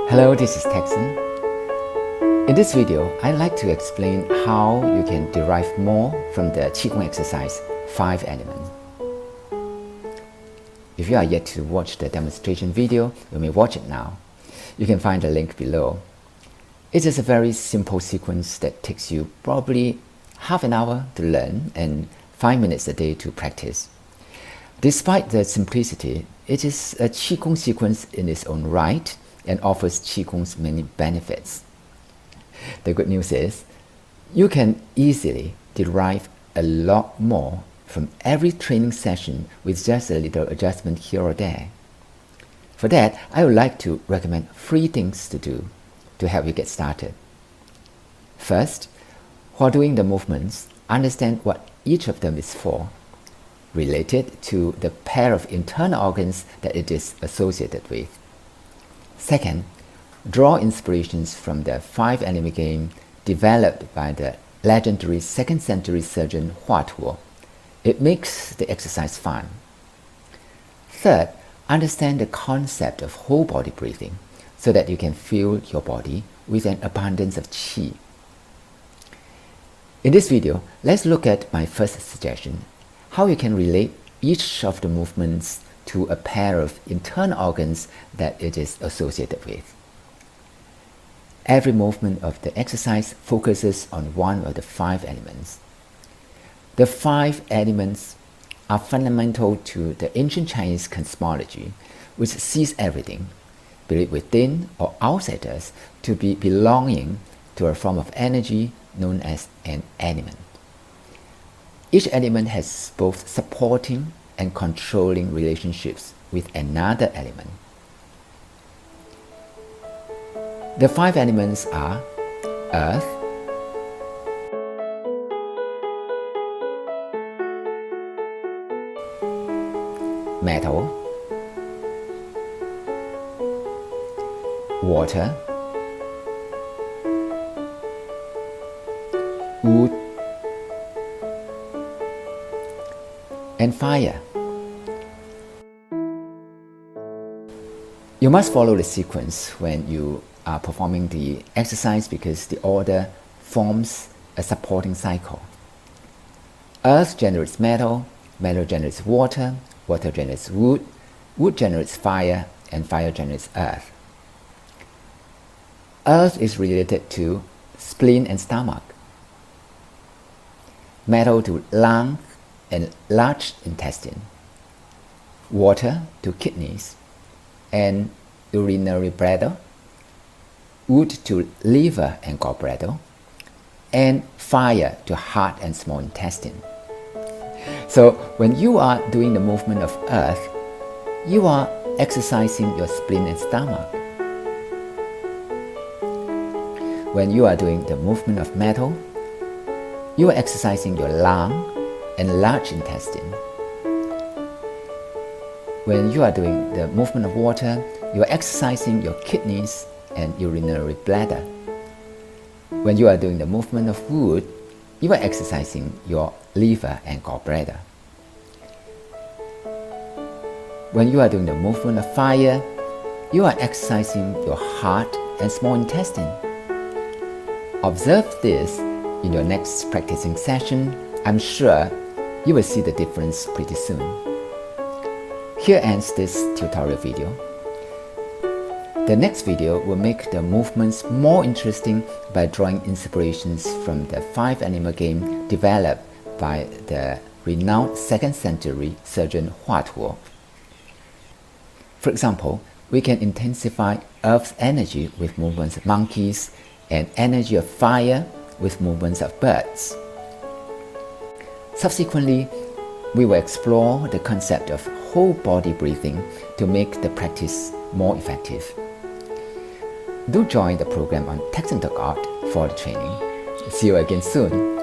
Hello, this is Tekson. In this video, I'd like to explain how you can derive more from the Qigong exercise 5 elements. If you are yet to watch the demonstration video, you may watch it now. You can find the link below. It is a very simple sequence that takes you probably half an hour to learn and 5 minutes a day to practice. Despite the simplicity, it is a Qigong sequence in its own right and offers Qigong's many benefits. The good news is, you can easily derive a lot more from every training session with just a little adjustment here or there. For that, I would like to recommend 3 things to do to help you get started. First, while doing the movements, understand what each of them is for, related to the pair of internal organs that it is associated with. Second, draw inspirations from the 5 element game developed by the legendary 2nd century surgeon Hua Tuo. It makes the exercise fun. Third, understand the concept of whole body breathing so that you can fill your body with an abundance of qi. In this video, let's look at my first suggestion, how you can relate each of the movements to a pair of internal organs that it is associated with. Every movement of the exercise focuses on one of the 5 elements. The 5 elements are fundamental to the ancient Chinese cosmology, which sees everything, be it within or outside us, to be belonging to a form of energy known as an element. Each element has both supporting and controlling relationships with another element. The 5 elements are earth, metal, water, wood, and fire. You must follow the sequence when you are performing the exercise because the order forms a supporting cycle. Earth generates metal, metal generates water, water generates wood, wood generates fire, and fire generates earth. Earth is related to spleen and stomach, metal to lung and large intestine, water to kidneys and urinary bladder, wood to liver and gallbladder, and fire to heart and small intestine. So when you are doing the movement of earth, you are exercising your spleen and stomach. When you are doing the movement of metal, you are exercising your lung and large intestine. When you are doing the movement of water, you are exercising your kidneys and urinary bladder. When you are doing the movement of wood, you are exercising your liver and gallbladder. When you are doing the movement of fire, you are exercising your heart and small intestine. Observe this in your next practicing session. I'm sure you will see the difference pretty soon. Here ends this tutorial video. The next video will make the movements more interesting by drawing inspirations from the 5 element game developed by the renowned 2nd century surgeon Hua Tuo. For example, we can intensify Earth's energy with movements of monkeys and energy of fire with movements of birds. Subsequently, we will explore the concept of whole body breathing to make the practice more effective. Do join the program on Tekson.art for the training. See you again soon.